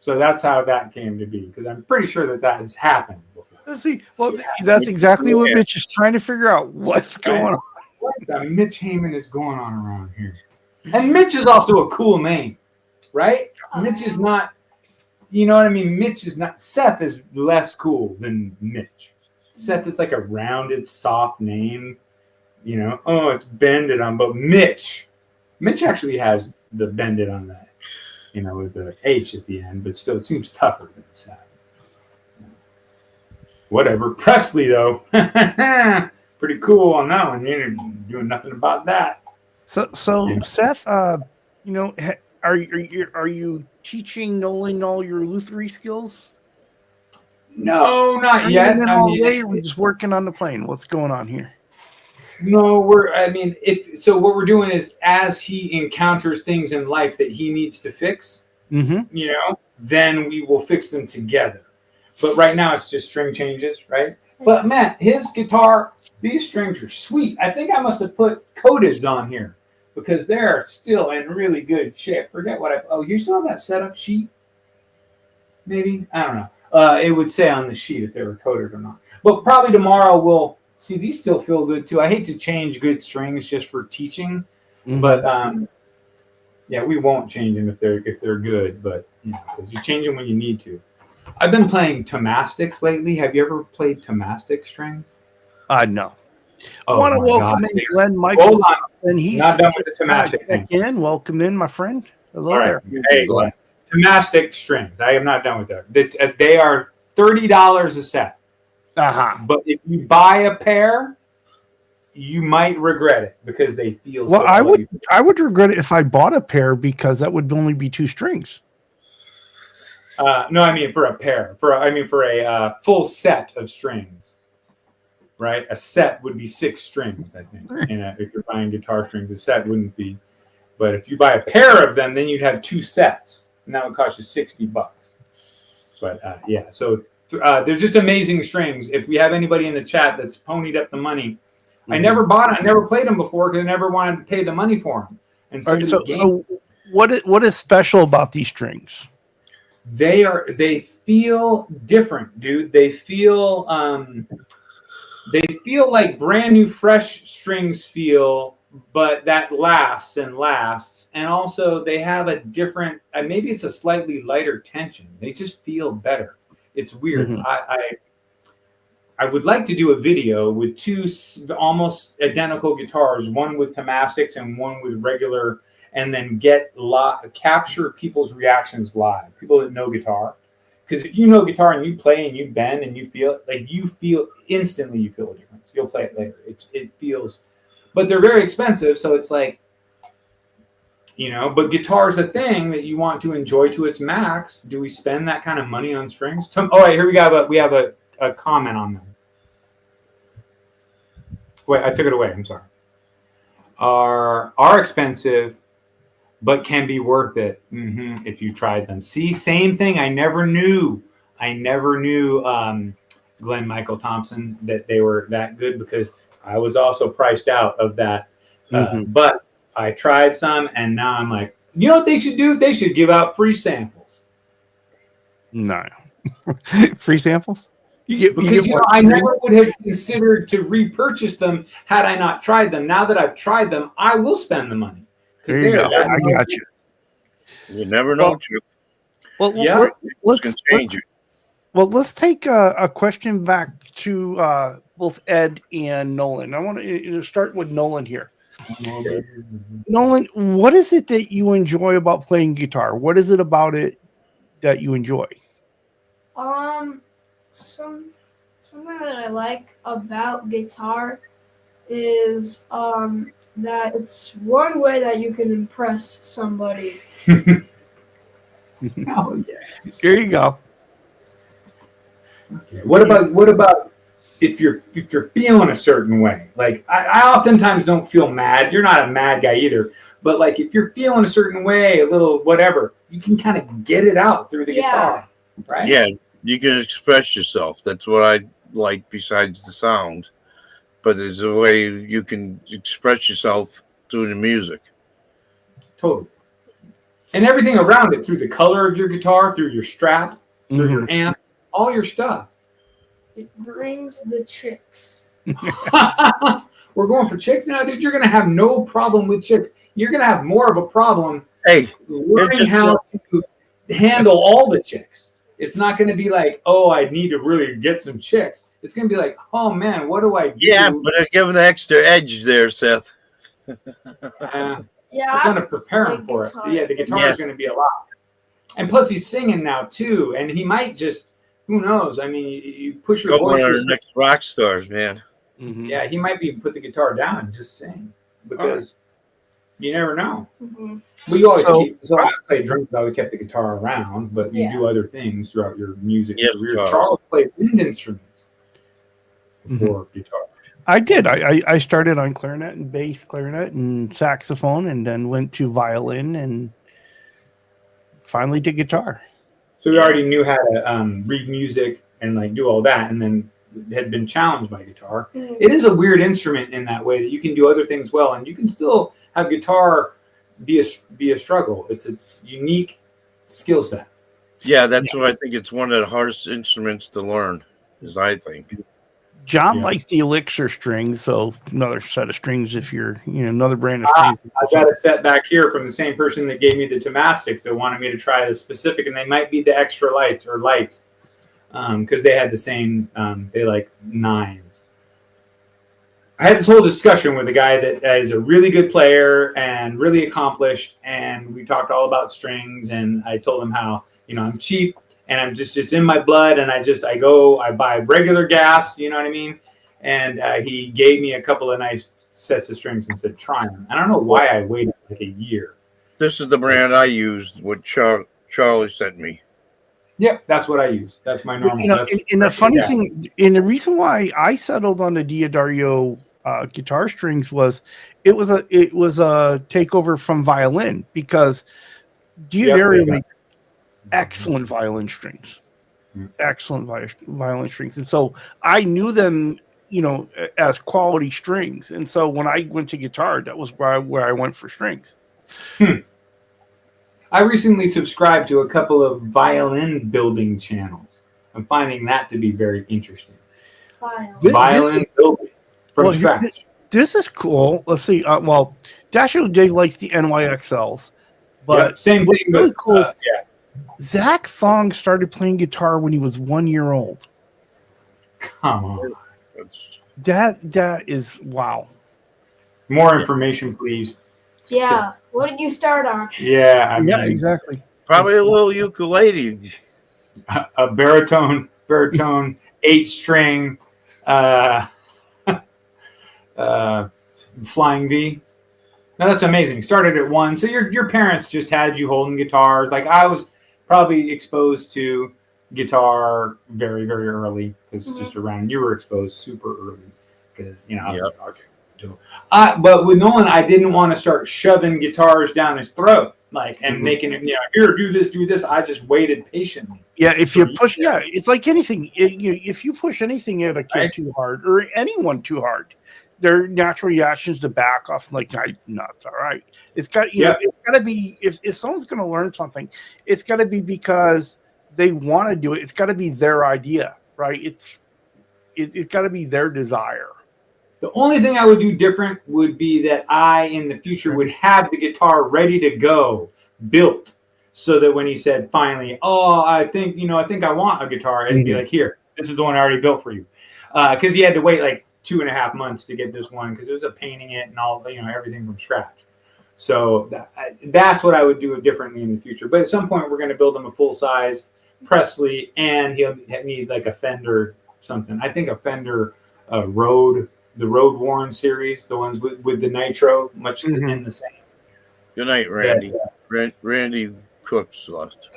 So that's how that came to be, because I'm pretty sure that has happened before. See, well, that's exactly what Mitch is trying to figure out. What's going on? What the Mitch Hnging is going on around here? And Mitch is also a cool name. Right? Mitch is not, you know what I mean? Mitch is not, Seth is less cool than Mitch. Seth is like a rounded, soft name, it's bended on, but Mitch actually has the bended on that, with the H at the end, but still it seems tougher than Seth. Whatever. Presley, though, pretty cool on that one. You're doing nothing about that. So Seth, Are you teaching Nolan all your lutherie skills? No, not yet. We're just working on the plane. What's going on here? No, so what we're doing is as he encounters things in life that he needs to fix, then we will fix them together. But right now it's just string changes, right? But man, his guitar, these strings are sweet. I think I must have put coateds on here, because they're still in really good shape. Forget what you still have that setup sheet? Maybe? I don't know. It would say on the sheet if they were coated or not. But probably tomorrow we'll see. These still feel good too. I hate to change good strings just for teaching, but we won't change them if they're good. But because you change them when you need to. I've been playing tomastics lately. Have you ever played tomastic strings? No. I want to welcome in Glenn Michael. Hold on. And he's not done with the tomastic thing. Welcome in, my friend. Hello there. Hey, Glenn. Tomastic strings. I am not done with that. They are $30 a set. Uh-huh. But if you buy a pair, you might regret it because they feel. Well, so I would regret it if I bought a pair because that would only be 2 strings. No, I mean for a pair. For a full set of strings, right? A set would be 6 strings, I think. And if you're buying guitar strings, a set wouldn't be. But if you buy a pair of them, then you'd have 2 sets, and that would cost you $60. But yeah, so they're just amazing strings. If we have anybody in the chat that's ponied up the money, I never bought them. I never played them before because I never wanted to pay the money for them. And so what is special about these strings? They feel different, dude. They feel like brand new fresh strings feel, but that lasts and lasts. And also they have a different, maybe it's a slightly lighter tension. They just feel better. It's weird. I would like to do a video with 2 almost identical guitars, one with Tomastics and one with regular, and then capture people's reactions live, people that know guitar. Because if you know guitar and you play and you bend and you feel instantly, you feel a difference. You'll play it later. It feels, but they're very expensive, so it's like, but guitar is a thing that you want to enjoy to its max. Do we spend that kind of money on strings? Here we have a comment on them. Wait, I took it away. I'm sorry. Are expensive, but can be worth it if you tried them. See, same thing. I never knew Glenn Michael Thompson that they were that good because I was also priced out of that. But I tried some, and now I'm like, you know what they should do? They should give out free samples. No, free samples. I never would have considered to repurchase them had I not tried them. Now that I've tried them, I will spend the money. There you go. I got you. You never know, Chip. Well, yeah, let's change it. Well, let's take a question back to both Ed and Nolan. I want to start with Nolan here. Nolan, what is it that you enjoy about playing guitar? What is it about it that you enjoy? Something that I like about guitar is that it's one way that you can impress somebody. Oh yes. There you go. Okay. What about if you're feeling a certain way? Like I oftentimes don't feel mad. You're not a mad guy either. But like if you're feeling a certain way, a little whatever, you can kind of get it out through the guitar. Right? Yeah, you can express yourself. That's what I like besides the sound. But there's a way you can express yourself through the music. Totally. And everything around it, through the color of your guitar, through your strap, through your amp, all your stuff. It brings the chicks. We're going for chicks now, dude. You're going to have no problem with chicks. You're going to have more of a problem learning how to handle all the chicks. It's not going to be like, oh, I need to really get some chicks. It's going to be like, oh, man, what do I do? Yeah, but I give an extra edge there, Seth. Yeah, I'm trying to prepare him for it. Yeah, the guitar is going to be a lot. And plus, he's singing now, too. And he might just, who knows? I mean, you push your voice. One of our next rock stars, man. Mm-hmm. Yeah, he might be put the guitar down and just sing. Because you never know. Mm-hmm. We always play drums, I always kept the guitar around, but you do other things throughout your music career. Charles played wind instruments before guitar. I did. I started on clarinet and bass clarinet and saxophone, and then went to violin and finally did guitar. So we already knew how to read music and like do all that, and then had been challenged by guitar. Mm-hmm. It is a weird instrument in that way that you can do other things well, and you can still have guitar be a struggle. It's its unique skill set. Yeah, that's why I think it's one of the hardest instruments to learn, as I think. John likes the Elixir strings, so another set of strings if you're, another brand of strings. I've got a set back here from the same person that gave me the Tomastics that wanted me to try the specific, and they might be the extra lights, because they had the same, they like 9s. I had this whole discussion with a guy that is a really good player and really accomplished, and we talked all about strings, and I told him how, I'm cheap, and I'm just in my blood, and I buy regular gas, you know what I mean? and he gave me a couple of nice sets of strings and said, try them. I don't know why I waited like a year. This is the brand I used, what Charlie sent me. Yep, that's what I use. That's my normal. You know, and the funny thing, and the reason why I settled on the Diodario guitar strings was it was a takeover from violin, because Diodario makes excellent violin strings, excellent violin strings, and so I knew them, you know, as quality strings, and so when I went to guitar, that was where I went for strings. I recently subscribed to a couple of violin building channels. I'm finding that to be very interesting. Violin building from scratch. This is cool. Let's see. Well, Dasher Dave likes the NYXLs, but same thing. Really cool is Zach Thong started playing guitar when he was 1 year old. Come on. That is wow. More information, please. Yeah. What did you start on? Yeah. I mean, exactly. Probably a little ukulele. A baritone, 8-string, flying V. Now that's amazing. Started at 1. So your parents just had you holding guitars. Like I was probably exposed to guitar very, very early because it's just around. You were exposed super early because, you know, I was like, okay. But with Nolan, I didn't want to start shoving guitars down his throat, like, and making it, you know, here, do this. I just waited patiently. Yeah, if you push, it's like anything. If you push anything at a kid too hard, or anyone too hard, their natural reaction is to back off. Like, no, it's all right. It's got, it's got to be. If someone's going to learn something, it's got to be because they want to do it. It's got to be their idea, right? It's got to be their desire. The only thing I would do different would be that I, in the future, would have the guitar ready to go, built, so that when he said finally, I think I want a guitar, it'd be like, here, this is the one I already built for you. Because he had to wait like 2.5 months to get this one because it was a painting it and all, everything from scratch. So that's what I would do differently in the future. But at some point, we're going to build him a full-size Presley, and he'll need like a Fender something. I think a Fender the Road Warren series, the ones with the nitro, much in the same. Good night, Randy. Randy Cooks left.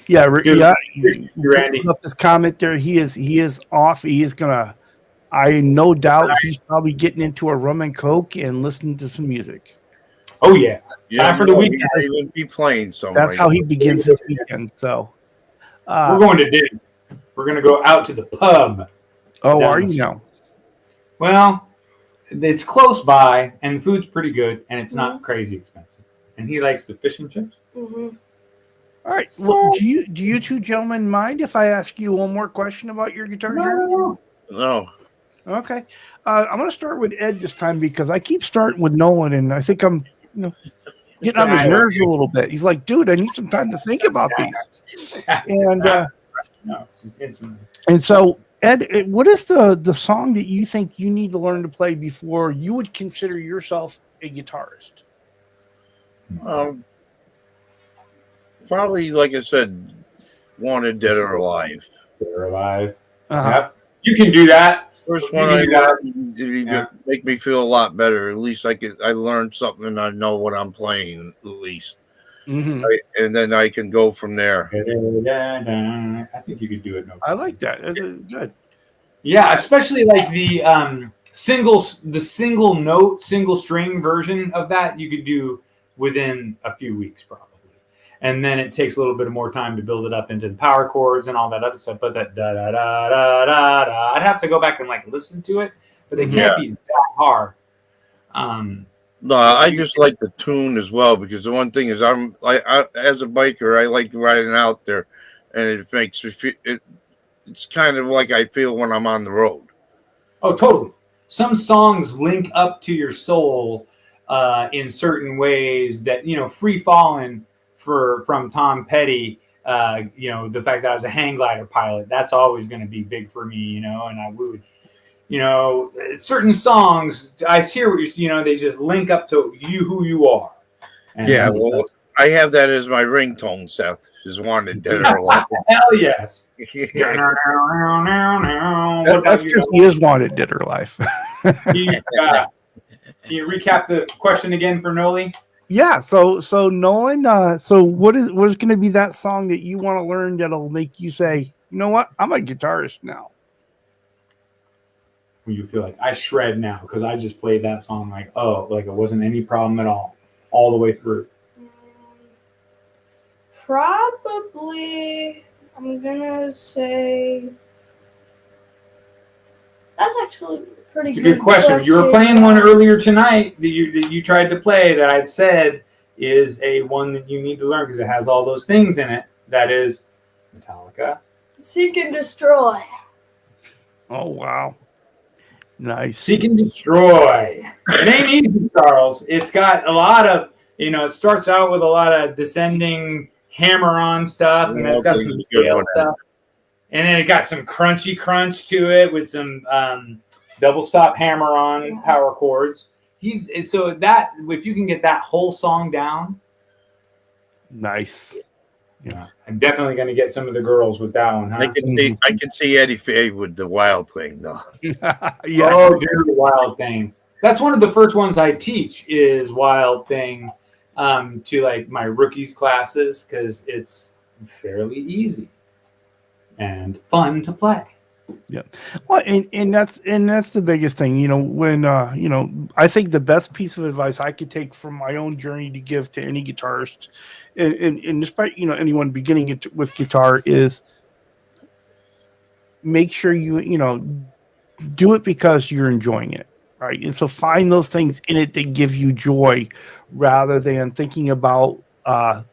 Yeah, Randy. Up this comment there, he is off. He is gonna. I no doubt he's probably getting into a rum and coke and listening to some music. Oh yeah, time for the weekend. He would be playing some. That's how he begins his weekend. So we're going to dinner. We're going to go out to the pub. Oh, are you now? Well, it's close by, and the food's pretty good, and it's not crazy expensive. And he likes the fish and chips. All right. Well, do you two gentlemen mind if I ask you one more question about your guitar journey? No. Okay. I'm going to start with Ed this time because I keep starting with Nolan, and I think I'm getting on his nerves a little bit. He's like, dude, I need some time to think about these. And so, Ed, what is the song that you think you need to learn to play before you would consider yourself a guitarist? Probably, like I said, Wanted, Dead or Alive. Dead or Alive. Yep. You can do that. First one I learned, make me feel a lot better. At least I learned something and I know what I'm playing, at least. And then I can go from there. I think you could do it. I like that. That's good. Yeah, especially like the single note, single string version of that you could do within a few weeks probably. And then it takes a little bit more time to build it up into the power chords and all that other stuff. But that da da da da da da, I'd have to go back and like listen to it, but they can't be that hard. No, I just like the tune as well because the one thing is I as a biker I like riding out there, and it makes me feel it's kind of like I feel when I'm on the road. Oh, totally. Some songs link up to your soul in certain ways that Free Fallin' from Tom Petty. The fact that I was a hang glider pilot, that's always going to be big for me. And I would. Certain songs, I hear what they just link up to you, who you are. And I have that as my ringtone, Seth. Is wanted dead or alive. Hell yes. That's because he is wanted dead or alive. Can you recap the question again for Noli? Yeah. So Nolan, so what is going to be that song that you want to learn that'll make you say, you know what, I'm a guitarist now? When you feel like I shred now because I just played that song like it wasn't any problem at all the way through. Probably, I'm gonna say that's actually pretty It's a good question. You were playing one earlier tonight that you tried to play that I said is a one that you need to learn because it has all those things in it. That is Metallica. Seek and Destroy. Oh wow, nice. Seek and Destroy. It ain't easy, Charles. It's got a lot of it starts out with a lot of descending hammer-on stuff, and then it's got some scale stuff, and then it got some crunchy crunch to it with some double stop hammer-on power chords. So that if you can get that whole song down, nice. Yeah, I'm definitely going to get some of the girls with that one. Huh? I can see Eddie Faye with the Wild Thing though. Yeah. Oh, dude, the Wild Thing. That's one of the first ones I teach is Wild Thing. To like my rookies classes because it's fairly easy and fun to play. Yeah, well, and that's the biggest thing. When I think the best piece of advice I could take from my own journey to give to any guitarist, and despite anyone beginning with guitar, is make sure you do it because you're enjoying it. Right. And so find those things in it that give you joy rather than thinking about the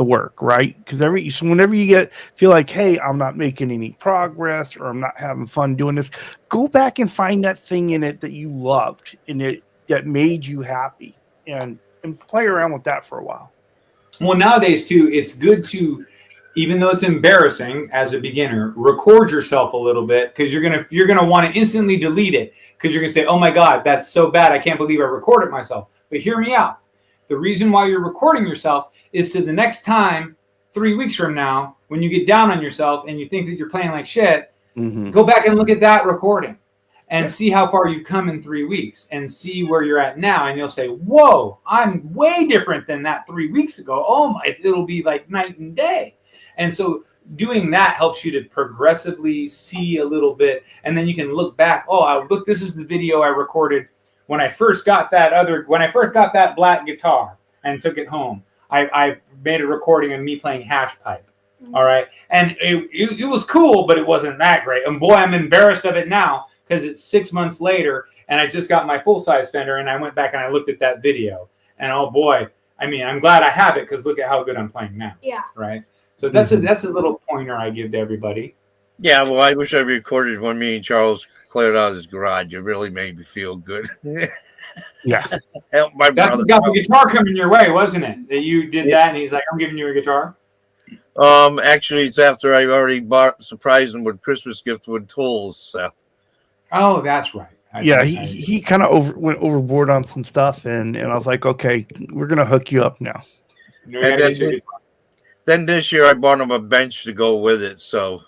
work. Right. Because whenever you feel like, hey, I'm not making any progress or I'm not having fun doing this, go back and find that thing in it that you loved and that made you happy and play around with that for a while. Well, nowadays, too, it's good to, even though it's embarrassing as a beginner, record yourself a little bit because you're gonna want to instantly delete it because you're gonna say, "Oh my God, that's so bad! I can't believe I recorded myself." But hear me out. The reason why you're recording yourself is to the next time, 3 weeks from now, when you get down on yourself and you think that you're playing like shit, go back and look at that recording and see how far you've come in 3 weeks and see where you're at now, and you'll say, "Whoa, I'm way different than that 3 weeks ago. Oh my, it'll be like night and day." And so doing that helps you to progressively see a little bit. And then you can look back. Oh, look, this is the video I recorded when I first got that black guitar and took it home. I made a recording of me playing hash pipe. All right. And it was cool, but it wasn't that great. And boy, I'm embarrassed of it now because it's 6 months later and I just got my full size Fender and I went back and I looked at that video and oh boy, I mean, I'm glad I have it because look at how good I'm playing now. Yeah. Right. So that's a little pointer I give to everybody. Yeah, well, I wish I recorded when me and Charles cleared out his garage. It really made me feel good. Yeah. Help my brother. That's got the guitar coming your way, wasn't it? That you did that, and he's like, "I'm giving you a guitar." Actually, it's after I already surprised him with Christmas gift with tools. So. Oh, that's right. He kind of went overboard on some stuff, and I was like, okay, we're gonna hook you up now. Then this year I bought him a bench to go with it, so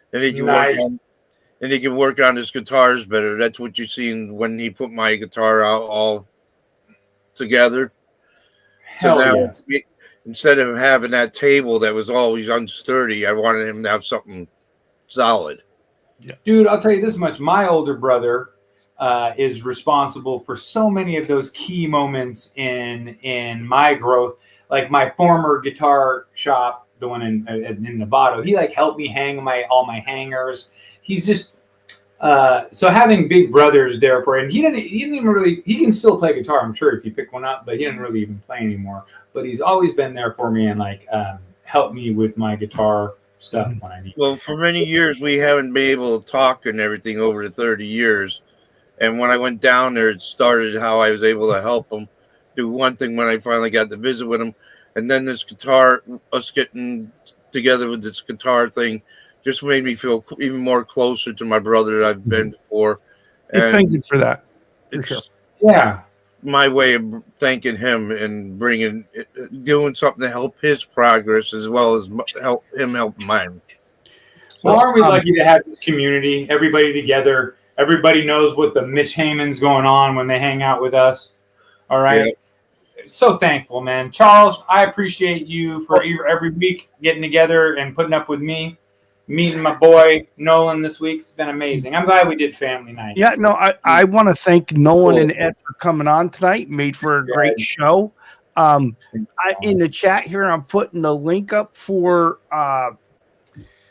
then he can work on his guitars better. That's what you seen when he put my guitar out all together. Hell so now, instead of having that table that was always unsturdy, I wanted him to have something solid. Yeah. Dude, I'll tell you this much: my older brother is responsible for so many of those key moments in my growth. Like my former guitar shop, the one in Novato, he like helped me hang all my hangers. He's just so having big brothers there for him. He can still play guitar, I'm sure, if you pick one up, but he doesn't really even play anymore. But he's always been there for me and like helped me with my guitar stuff when I need. Well, for many years we haven't been able to talk and everything over the 30 years. And when I went down there, it started how I was able to help him do one thing when I finally got to visit with him. And then this guitar, us getting together with this guitar thing, just made me feel even more closer to my brother than I've been before. It's been good for that. For sure. Yeah. my way of thanking him and doing something to help his progress as well as help mine. Well, aren't we lucky to have this community, everybody together? Everybody knows what the Mitch Heyman's going on when they hang out with us. All right. Yeah. So thankful, man. Charles, I appreciate you for every week getting together and putting up with me. Meeting my boy Nolan this week. It's been amazing. I'm glad we did family night. Yeah, no, I want to thank Nolan and Ed for coming on tonight. Made for a great show. In the chat here, I'm putting the link up for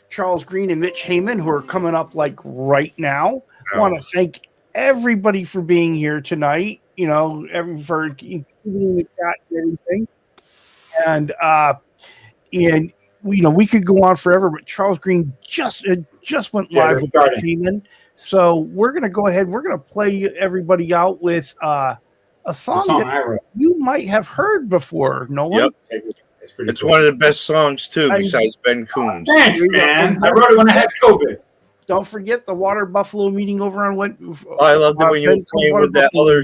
Charles Green and Mitch Heyman, who are coming up like right now. I want to thank everybody for being here tonight. You know, for including the chat and everything. And we could go on forever, but Charles Green just went live with Mitch Heyman. So we're gonna go ahead. We're gonna play everybody out with a song that you might have heard before. Nolan. Yep. It's one of the best songs too, besides Ben Coons. Thanks, man. I wrote it when I had COVID. Don't forget the Water Buffalo meeting over on what. I loved it when you were playing with that other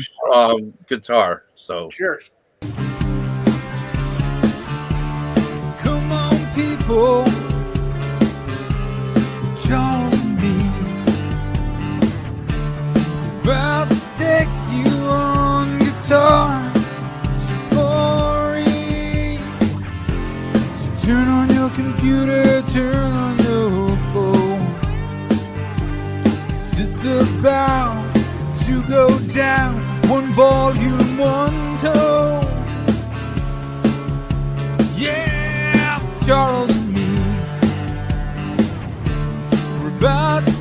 guitar. So cheers. Come on, people, Charles and me, about to take you on guitar safari. So turn on your computer, turn on your phone. It's about to go down, one volume, one tone. Yeah, Charles and me, we're about to